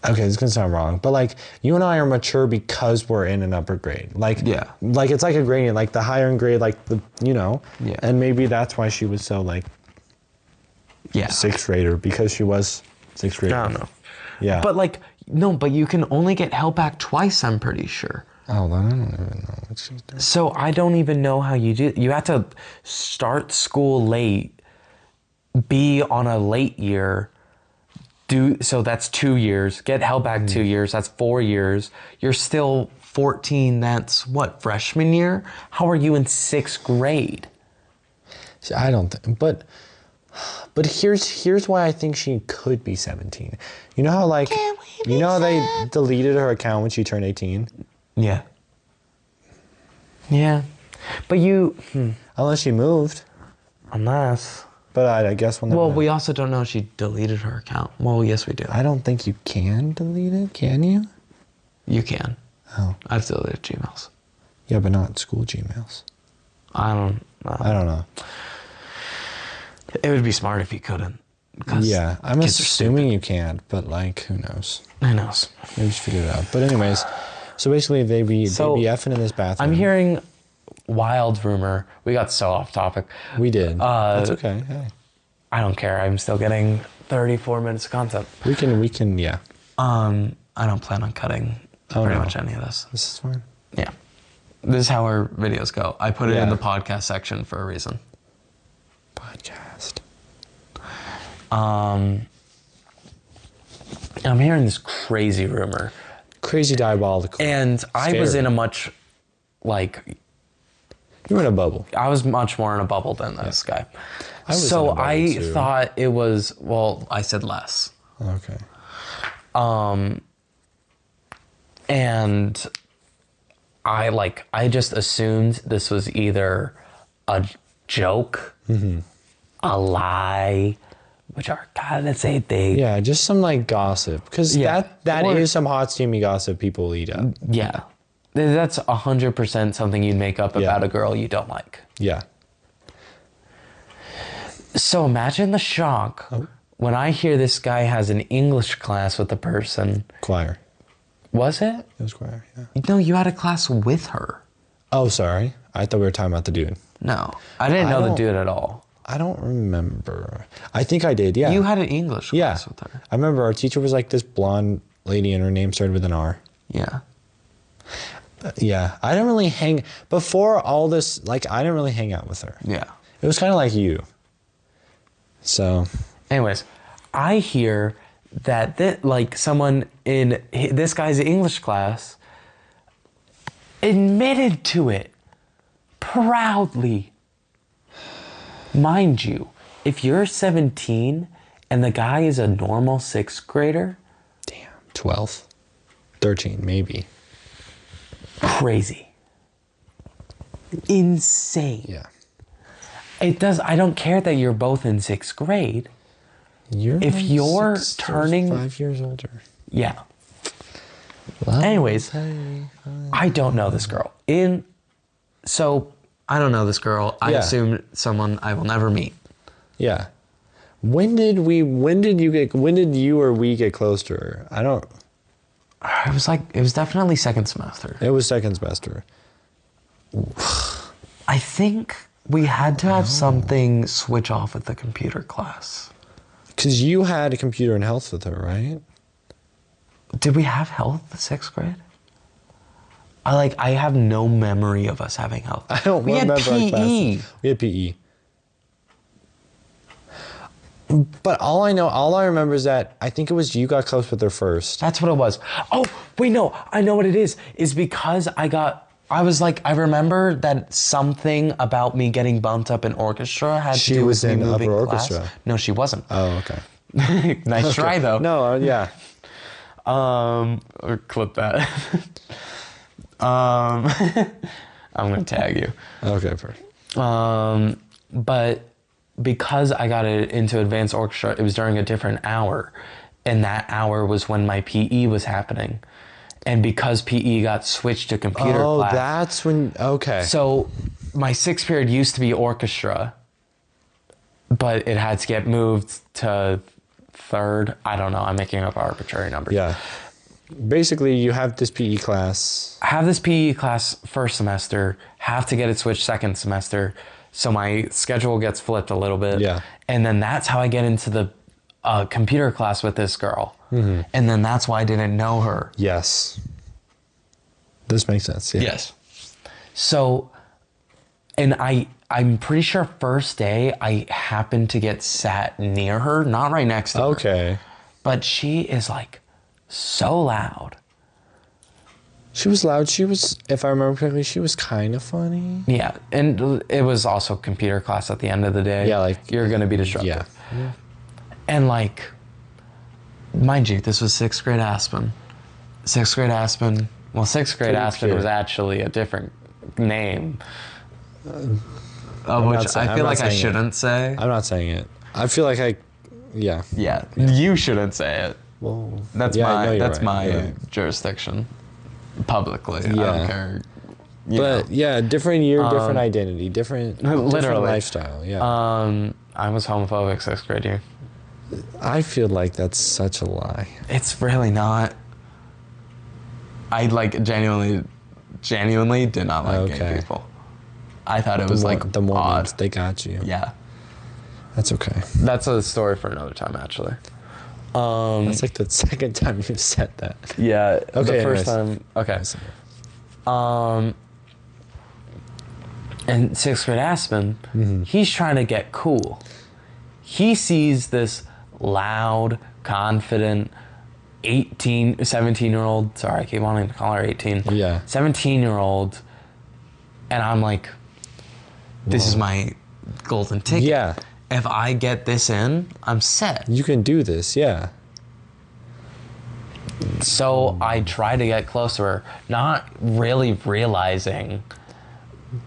A: Okay, this is gonna sound wrong, but like, you and I are mature because we're in an upper grade. Like,
B: Yeah.
A: like it's like a gradient. Like the higher in grade, like the
B: Yeah.
A: and maybe that's why she was so like
B: Yeah.
A: 6th grader, because she was 6th grader.
B: I don't know.
A: Yeah.
B: But like, no, but you can only get held back twice, I'm pretty sure.
A: oh, then I don't even know what she's doing.
B: So I don't even know how you do. You have to start school late, be on a late year, so that's 2 years. Get held back 2 years. That's 4 years. You're still 14. That's what, freshman year? How are you in 6th grade?
A: See, I don't think, but here's why I think she could be 17. You know how like you know how they deleted her account when she turned 18?
B: Yeah. Yeah. But you,
A: Unless she moved.
B: unless.
A: But I guess when
B: Well, we also don't know if she deleted her account. Well, yes, we do.
A: I don't think you can delete it, can you?
B: You can.
A: Oh.
B: I've deleted Gmails.
A: Yeah, but not school Gmails.
B: I don't know.
A: I don't know.
B: It would be smart if you couldn't. 'cause
A: Yeah, I'm
B: kids are
A: assuming you can't, but like, who knows?
B: stupid. Who knows?
A: Maybe just figure it out. But anyways, so basically they be effing in this bathroom.
B: I'm hearing wild rumor. We got so off topic.
A: We did. That's okay. Hey.
B: I don't care. I'm still getting 34 minutes of content.
A: We can, yeah.
B: I don't plan on cutting
A: Oh,
B: pretty
A: no.
B: much any of this.
A: This is fine.
B: Yeah. This is how our videos go. I put it in
A: Yeah.
B: the podcast section for a reason.
A: Podcast.
B: I'm hearing this crazy rumor.
A: Crazy diabolical.
B: And I was
A: Scary.
B: in a much, like,
A: You were in a bubble.
B: I was much more in a bubble than this guy.
A: I was in
B: So
A: a bubble,
B: I
A: too.
B: thought it was, well, I said less.
A: Okay.
B: And I just assumed this was either a joke, a lie,
D: which are gotta say they.
A: Yeah, just some like gossip, because
D: Yeah.
A: that
D: Or-
A: is some hot steamy gossip people eat up.
D: Yeah. That's 100% something you'd make up
A: Yeah.
D: about a girl you don't like.
A: Yeah.
D: So imagine the shock when I hear this guy has an English class with a person.
A: Choir.
D: Was it?
A: It was choir. Yeah.
D: No, you had a class with her.
A: Oh, sorry. I thought we were talking about the dude.
D: No, I didn't
A: I
D: know the
A: don't-
D: dude at all.
A: I don't remember. I think I did. Yeah.
D: You had an English
A: Yeah.
D: class with her.
A: I remember our teacher was like this blonde lady, and her name started with an R.
D: Yeah.
A: Yeah. I didn't really hang before all this. Like, I didn't really hang out with her.
D: Yeah.
A: It was kind of like you. So.
D: Anyways, I hear that like someone in this guy's English class admitted to it proudly. Mind you, if you're 17 and the guy is a normal 6th grader,
A: Damn. 12, 13, maybe.
D: crazy. Insane.
A: Yeah.
D: I don't care that you're both in 6th grade.
A: You're
D: If
A: like
D: you're
A: 6 to
D: turning-
A: 5 years older.
D: Yeah. Anyways, I don't know this girl. So I don't know this girl. I
A: Yeah.
D: assume someone I will never meet.
A: Yeah. When did you or we get close to her?
D: It was definitely second semester.
A: It was second semester.
D: I think we had to have something switch off at the computer class.
A: Because you had a computer and health with her, right?
D: Did we have health the 6th grade? I have no memory of us having health.
A: I don't
D: we
A: remember
D: had
A: our
D: PE.
A: classes. We had PE. But all I remember is that I think it was you got close with her first.
D: That's what it was. Oh, wait, no. I know what it is. Is because I remember that something about me getting bumped up in orchestra had
A: She
D: to do
A: was
D: with me
A: in
D: moving
A: upper
D: class.
A: orchestra.
D: No, she wasn't.
A: Oh, okay.
D: Nice try, though.
A: No, yeah.
D: Or clip that. I'm going to tag you.
A: Okay, perfect.
D: But because I got into advanced orchestra, it was during a different hour. And that hour was when my PE was happening. And because PE got switched to computer
A: Oh,
D: class.
A: that's when, okay.
D: So my 6th period used to be orchestra, but it had to get moved to 3rd. I don't know. I'm making up arbitrary numbers.
A: Yeah. Basically, you have this PE class.
D: I have this PE class first semester, have to get it switched second semester. So my schedule gets flipped a little bit.
A: Yeah.
D: And then that's how I get into the computer class with this girl. Mm-hmm. And then that's why I didn't know her.
A: Yes. This makes sense. Yeah.
D: Yes. So, and I'm pretty sure first day I happened to get sat near her, not right next to her.
A: Okay.
D: But she is like so loud.
A: She was loud. She was, if I remember correctly, she was kind of funny.
D: Yeah, and it was also computer class at the end of the day.
A: Yeah, like-
D: you're gonna be disruptive.
A: Yeah.
D: And like, mind you, this was 6th grade Aspen. 6th grade Aspen. Well, 6th grade
A: Pretty
D: Aspen
A: pure.
D: was actually a different name.
A: I'm
D: Which
A: not saying-
D: I
A: I'm
D: feel
A: not
D: like I
A: saying it.
D: shouldn't say.
A: I'm not saying it. I feel like yeah.
D: Yeah, you shouldn't say it.
A: Well,
D: That's
A: yeah, no,
D: my
A: you're
D: that's
A: right,
D: my
A: you're right.
D: jurisdiction. Publicly, I
A: Yeah.
D: don't care. You
A: But
D: know.
A: yeah, different year, different identity, different
D: Literally.
A: lifestyle. Yeah.
D: I was homophobic 6th grade year.
A: I feel like that's such a lie.
D: It's really not. I genuinely did not like gay
A: Okay.
D: people. I thought it was
A: the Mormons,
D: odd.
A: they got you.
D: Yeah,
A: That's okay.
D: that's a story for another time, actually.
A: That's like the second time you've said that.
D: Yeah.
A: Okay,
D: The first
A: anyways.
D: time. Okay. And 6th grade Aspen, he's trying to get cool. He sees this loud, confident 17-year-old, sorry, I keep wanting to call her 18.
A: Yeah.
D: 17-year-old, and I'm like, this is my golden ticket.
A: Yeah.
D: If I get this in, I'm set.
A: You can do this, yeah.
D: So I try to get close to her, not really realizing,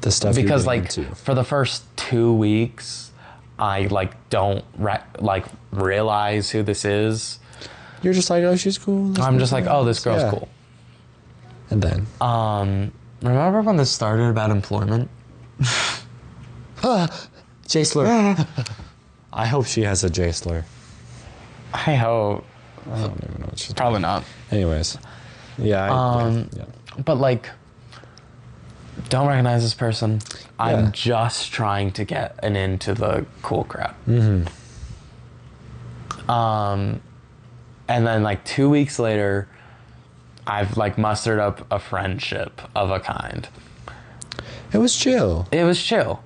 A: The stuff
D: because
A: you're getting into.
D: for the first 2 weeks, I like don't realize who this is.
A: You're just like, oh, she's cool.
D: I'm just like, oh, this girl's
A: Yeah.
D: cool.
A: And then,
D: Remember when this started about employment?
A: Jaisler. I hope she has a Jaisler.
D: I hope.
A: I don't even know what she's
B: Probably not.
A: doing. Anyways, yeah. Yeah.
D: But like, don't recognize this person.
A: Yeah.
D: I'm just trying to get an into the cool crowd. And then like 2 weeks later, I've like mustered up a friendship of a kind.
A: It was chill.
D: It was chill.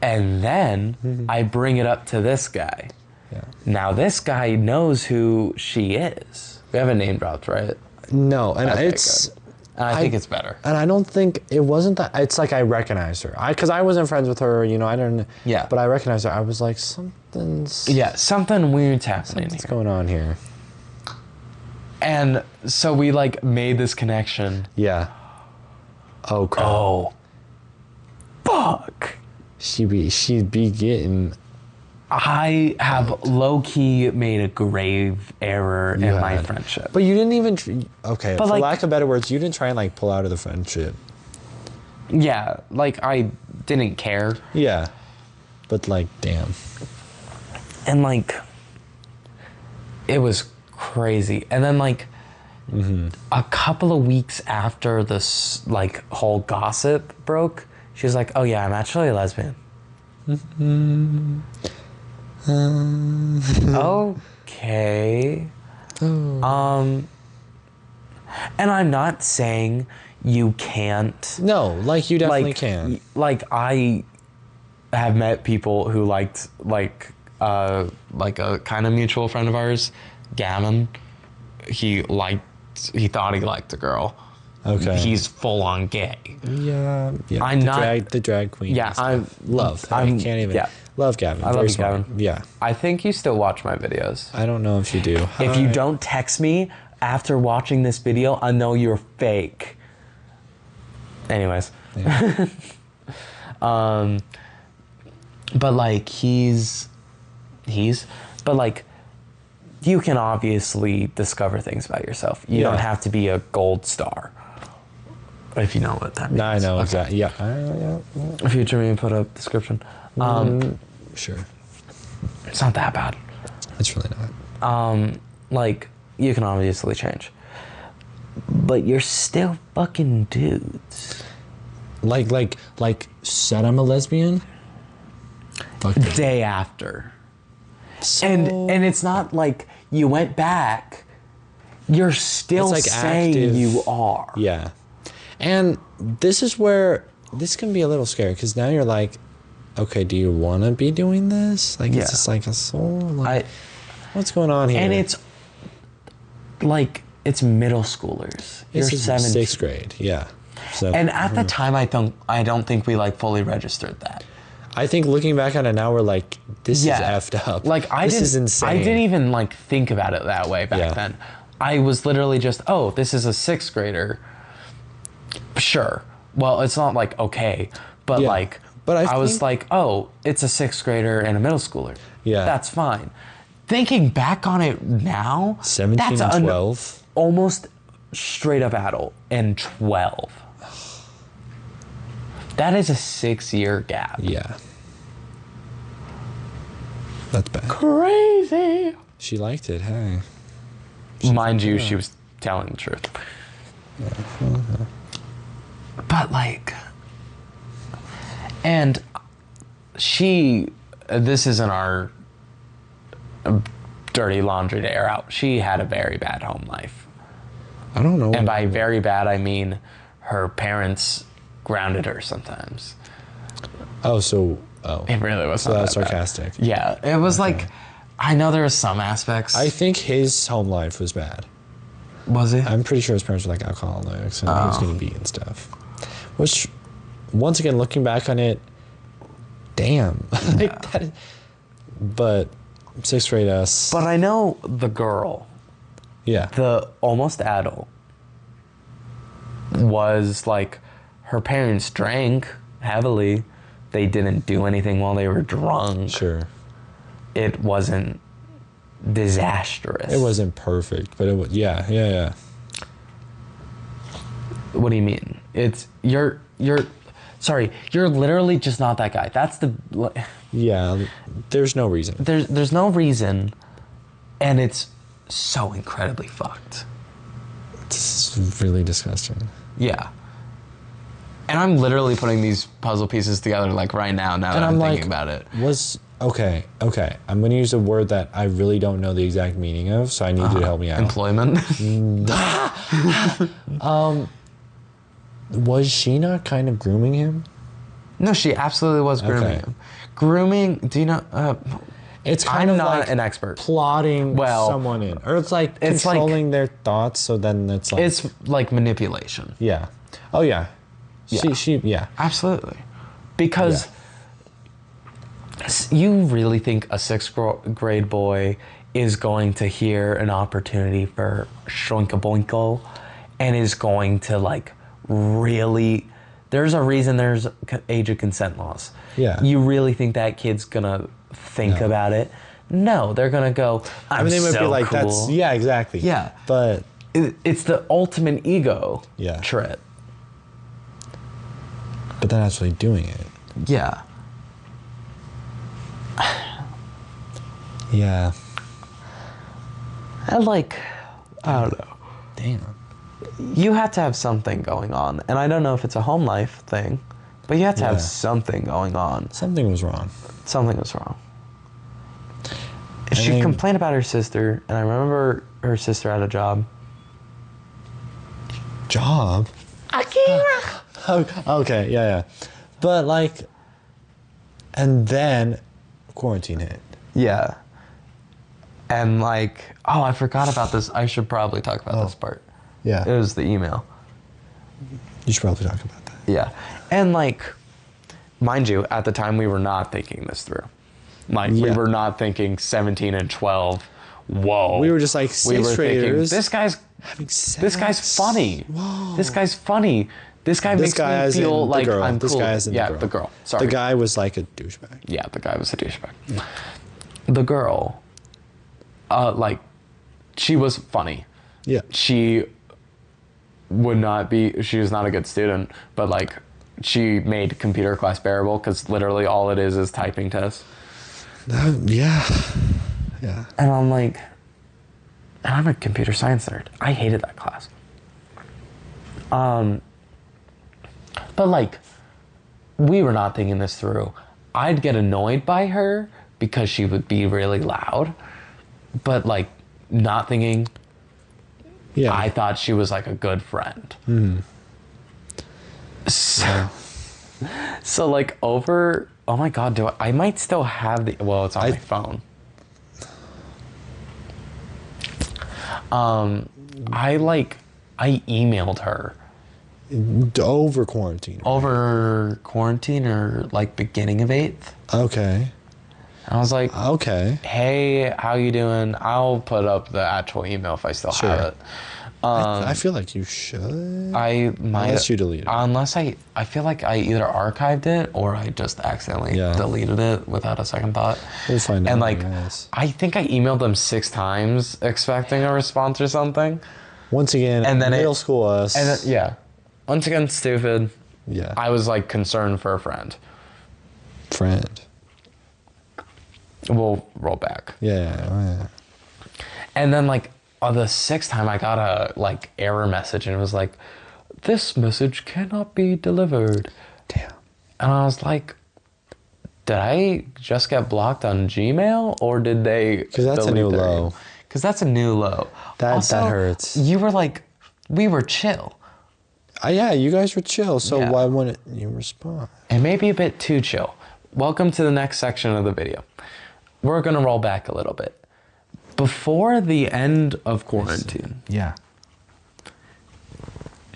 D: And then I bring it up to this guy.
A: Yeah.
D: Now this guy knows who she is. We haven't name dropped, right?
A: No, and
D: Okay,
A: it's.
D: good. And I think it's better.
A: And I don't think it wasn't that. It's like I recognized her. Because I wasn't friends with her, you know. I don't.
D: Yeah.
A: But I recognized her. I was like, something's.
D: Yeah, something weird's happening
A: What's
D: here.
A: going on here?
D: And so we like made this connection.
A: Yeah. Oh crap.
D: Oh, fuck.
A: She'd be getting.
D: I have low-key made a grave error in my
A: had.
D: friendship.
A: But you didn't even. Okay.
D: But
A: for
D: like-
A: lack of better words, you didn't try and like pull out of the friendship.
D: Yeah, like I didn't care.
A: Yeah. But like, damn.
D: And like, it was crazy. And then like, a couple of weeks after this like whole gossip broke, she was like, "Oh yeah, I'm actually a lesbian." Okay. And I'm not saying you can't.
A: No, like you definitely
D: Like,
A: can.
D: like I have met people who liked like a kind of mutual friend of ours, Gavin. He thought he liked a girl.
A: Okay.
D: He's full on gay.
A: Yeah. Yeah.
D: I'm not-
A: the drag queen.
D: Yeah,
A: and stuff.
D: I'm
A: love. I
D: I'm-
A: can't even.
D: yeah.
A: Love Gavin.
D: I love
A: Very
D: you,
A: smart.
D: Gavin.
A: Yeah.
D: I think you still watch my videos.
A: I don't know if you do.
D: If you
A: Hi.
D: don't text me after watching this video, I know you're fake. Anyways.
A: Yeah.
D: But like but like you can obviously discover things about yourself. You don't
A: Yeah.
D: have to be a gold star. If you know what that means.
A: I know
D: Okay.
A: exactly. Yeah. Yeah.
D: Future me put up description.
A: Sure.
D: It's not that bad.
A: It's really not.
D: Like you can obviously change. But you're still fucking dudes.
A: Like said I'm a lesbian. Fuck it.
D: Day after.
A: So,
D: And it's not like you went back. You're still
A: It's like
D: saying
A: active-
D: you are.
A: yeah. And this is where this can be a little scary because now you're like, okay, do you want to be doing this? Like
D: Yeah.
A: it's just like a soul. Like,
D: I,
A: what's going on here?
D: and it's like it's middle schoolers.
A: This
D: You're
A: is
D: 17.
A: sixth grade. Yeah. So
D: And at the time, I don't think we like fully registered that.
A: I think looking back on it now, we're like, this
D: Yeah.
A: is effed up.
D: Like
A: this is insane.
D: I didn't even like think about it that way back
A: Yeah.
D: then. I was literally just, oh, this is a sixth grader. Sure. Well, it's not like okay, but
A: Yeah.
D: like,
A: But I
D: I was
A: think-
D: like, oh, it's a sixth grader and a middle schooler.
A: Yeah.
D: That's fine. Thinking back on it now,
A: 17
D: that's
A: and 12.
D: almost straight up adult and 12. That is a 6-year gap.
A: Yeah. That's bad.
D: Crazy.
A: She liked it, hey.
D: Mind you, she was telling the truth. But like, and she, this isn't our dirty laundry to air out. She had a very bad home life.
A: I don't know.
D: And by very bad, I mean her parents grounded her sometimes.
A: Oh.
D: It really was
A: So
D: not
A: that's
D: that bad.
A: sarcastic.
D: Yeah, it was like, I know there were some aspects.
A: I think his home life was bad.
D: Was it?
A: I'm pretty sure his parents were like alcoholics and he was getting beat and stuff. Which, once again, looking back on it, damn. Like that, but sixth grade us.
D: But I know the girl,
A: yeah.
D: the almost adult, was like, her parents drank heavily. they didn't do anything while they were drunk.
A: Sure.
D: It wasn't disastrous.
A: It wasn't perfect, but it was. Yeah.
D: What do you mean? It's you're sorry, you're literally just not that guy. That's the
A: Yeah. There's no reason.
D: there's no reason, and it's so incredibly fucked.
A: It's really disgusting.
D: Yeah. And I'm literally putting these puzzle pieces together like right now that I'm thinking about it.
A: Okay. I'm going to use a word that I really don't know the exact meaning of, so I need you to help me out.
D: Employment.
A: Was she not kind of grooming him?
D: No, she absolutely was grooming
A: Okay.
D: him. Grooming, do you know?
A: It's kind
D: I'm
A: of
D: not
A: like
D: an expert.
A: plotting
D: Well,
A: someone in. Or it's like
D: it's like-
A: controlling their thoughts, so then it's like...
D: It's like manipulation.
A: Yeah. Oh, yeah. She yeah.
D: Absolutely. Because you really think a sixth grade boy is going to hear an opportunity for Shrinkaboinko and is going to like really... There's a reason there's age of consent laws.
A: Yeah.
D: You really think that kid's gonna think about it? No, they're gonna go, I'm
A: They might
D: so
A: be like,
D: cool.
A: that's... Yeah, exactly.
D: Yeah.
A: But...
D: It's the ultimate ego trip.
A: But then actually doing it.
D: Yeah.
A: Yeah.
D: And like, I don't know.
A: Damn.
D: You have to have something going on. And I don't know if it's a home life thing, but you have to have something going on.
A: Something was wrong.
D: Something was wrong.
A: I
D: She
A: mean-
D: complained about her sister, and I remember her sister had a job.
A: Job? Okay, yeah. But like... And then quarantine hit.
D: Yeah. And like, oh, I forgot about this. I should probably talk about this part.
A: Yeah.
D: It was the email.
A: You should probably talk about that.
D: Yeah. And like, mind you, at the time we were not thinking this through. Like, we
A: Yeah.
D: were not thinking 17 and 12. Whoa.
A: We were just like
D: we were
A: sixth
D: thinking,
A: graders
D: this guy's
A: having sex.
D: this guy's funny.
A: Whoa.
D: This guy's funny. This guy
A: This
D: makes
A: guy
D: me
A: as in
D: feel
A: the
D: like
A: girl.
D: I'm
A: This
D: cool.
A: guy as in the
D: yeah,
A: girl.
D: the girl. Sorry.
A: The guy was like a douchebag.
D: Yeah, the guy was a douchebag. The girl, like, she was funny.
A: Yeah.
D: She was not a good student, but like, she made computer class bearable because literally all it is typing tests.
A: Yeah.
D: And I'm like, and I'm a computer science nerd. I hated that class. But like, we were not thinking this through. I'd get annoyed by her because she would be really loud, but like, not thinking.
A: Yeah.
D: I thought she was like a good friend. So like over, oh my God, I might still have well, it's on my phone. I emailed her
A: Over quarantine.
D: over quarantine or like beginning of 8th.
A: Okay.
D: I was like,
A: Okay.
D: hey, how you doing? I'll put up the actual email if I still have it.
A: I feel like you should.
D: I might,
A: Unless you delete it.
D: Unless I feel like I either archived it or I just accidentally deleted it without a second thought.
A: We'll find out.
D: And like,
A: guys.
D: I think I emailed them 6 times expecting a response or something.
A: Once again,
D: and then
A: middle school us.
D: And then, yeah, once again, stupid.
A: Yeah.
D: I was like concerned for a friend.
A: Friend.
D: We'll roll back.
A: Yeah.
D: And then like on the 6th time, I got a like error message, and it was like, "This message cannot be delivered."
A: Damn.
D: And I was like, "Did I just get blocked on Gmail, or did they?"
A: Because that's a new low.
D: Because that's a new low.
A: That hurts.
D: You were like, we were chill,
A: Yeah, you guys were chill, so
D: Yeah.
A: why wouldn't you respond?
D: and maybe a bit too chill. Welcome to the next section of the video. We're gonna roll back a little bit. Before the end of quarantine,
A: Yeah.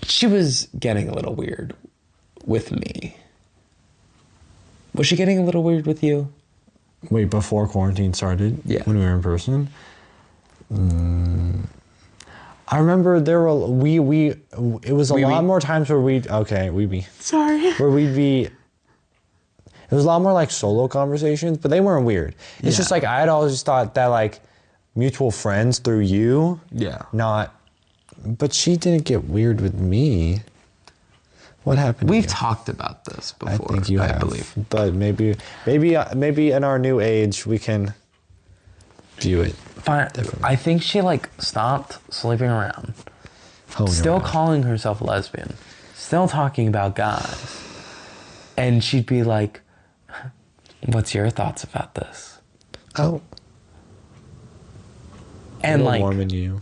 D: she was getting a little weird with me. Was she getting a little weird with you?
A: Wait, before quarantine started?
D: Yeah.
A: When we were in person? I remember there were, it was a lot more times where we'd be.
D: Sorry.
A: Where we'd be, It was a lot more like solo conversations, but they weren't weird. It's just like I had always thought that like mutual friends through you, not. But she didn't get weird with me. What happened?
B: We've
A: here?
B: talked about this before.
A: I think you have.
B: I believe.
A: But maybe in our new age we can view it.
D: Fine. I think she like stopped sleeping around. Still calling herself lesbian. Still talking about guys. And she'd be like, "What's your thoughts about this?"
A: Oh.
D: And like
A: Mormon you.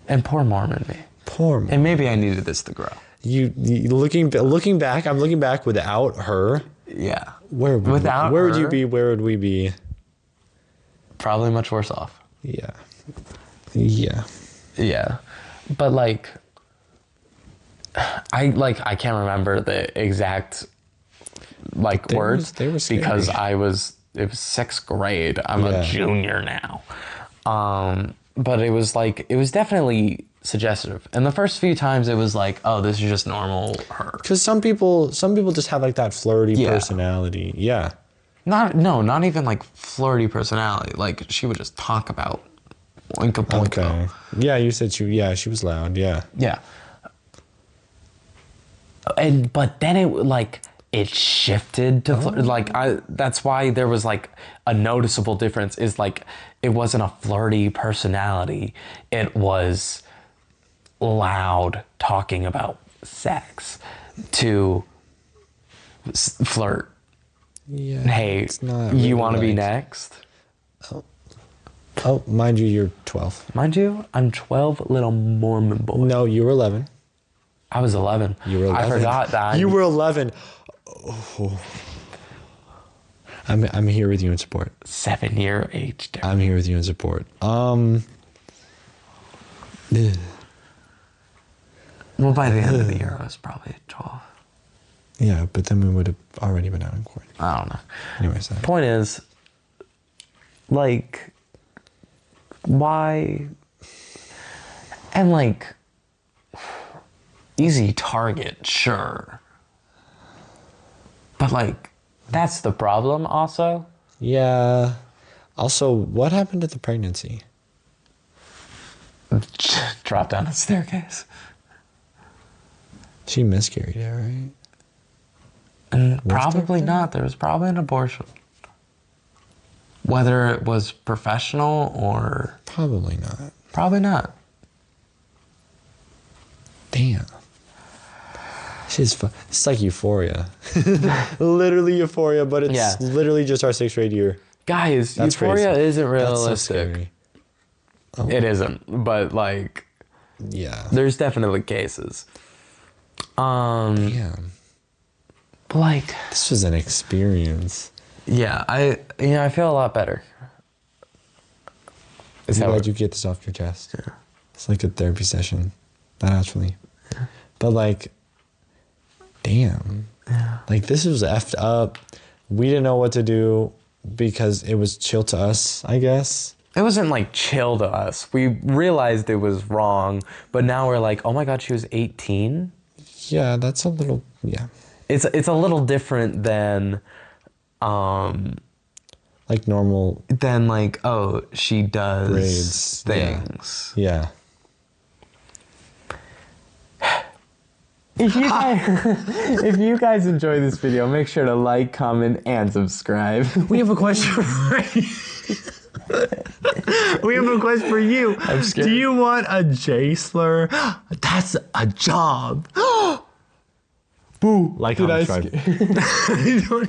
D: And poor Mormon me.
A: Poor Mormon.
B: And maybe I needed this to grow.
A: You looking back, I'm looking back without her.
B: Yeah.
A: Where would you be? Where would we be?
D: Probably much worse off.
A: Yeah. Yeah.
D: Yeah. But like I can't remember the exact like words
A: they were scary.
D: because it was 6th grade. I'm a junior now. But it was definitely suggestive. And the first few times it was like, oh, this is just normal her.
A: Because some people just have like that flirty personality. Yeah.
D: Not even like flirty personality. Like she would just talk about oinka boinka.
A: Okay. Yeah, you said she was loud. Yeah.
D: Yeah. But then it shifted to that's why there was like a noticeable difference is like it wasn't a flirty personality. It was loud talking about sex to flirt.
A: Yeah.
D: Hey, you want to be next?
A: Oh, mind you, you're 12.
D: Mind you, I'm 12, little Mormon boy.
A: No, you were 11.
D: I was 11.
A: You were 11.
D: I forgot that.
A: You were 11. Oh. I'm here with you in support.
D: 7-year age difference.
A: I'm here with you in support.
D: Well, by the end of the year, I was probably 12.
A: Yeah, but then we would have already been out in court.
D: I don't know.
A: Anyways,
D: Point is, like, why? And like, easy target, sure. But like, that's the problem also.
A: yeah. Also, what happened to the pregnancy?
D: Drop down the staircase.
A: She miscarried it, right?
D: And probably not. There was probably an abortion. Whether it was professional or...
A: Probably not.
D: Probably not.
A: Damn. It's like Euphoria. Literally Euphoria, but it's literally just our 6th grade year.
D: Guys,
A: That's
D: Euphoria
A: crazy.
D: isn't
A: That's so
D: realistic.
A: scary. Oh.
D: It isn't, but like,
A: Yeah.
D: there's definitely cases.
A: Damn.
D: But like,
A: This was an experience.
D: yeah, I feel a lot better.
A: I'm glad you get this off your chest.
D: Yeah.
A: It's like a therapy session. Not actually. Yeah. But like, damn.
D: Yeah.
A: Like this was effed up. We didn't know what to do because it was chill to us, I guess.
D: It wasn't like chill to us. We realized it was wrong, but now we're like, oh my God, she was 18?
A: Yeah, that's a little, yeah.
D: It's a little different than,
A: like normal.
D: than like, oh, she does
A: Grades,
D: things.
A: Yeah.
B: If you guys enjoy this video, make sure to like, comment, and subscribe.
A: We have a question for you. We have a question for you.
D: I'm scared.
A: Do you want a J slur? That's a job. Boo. Like, comment, subscribe.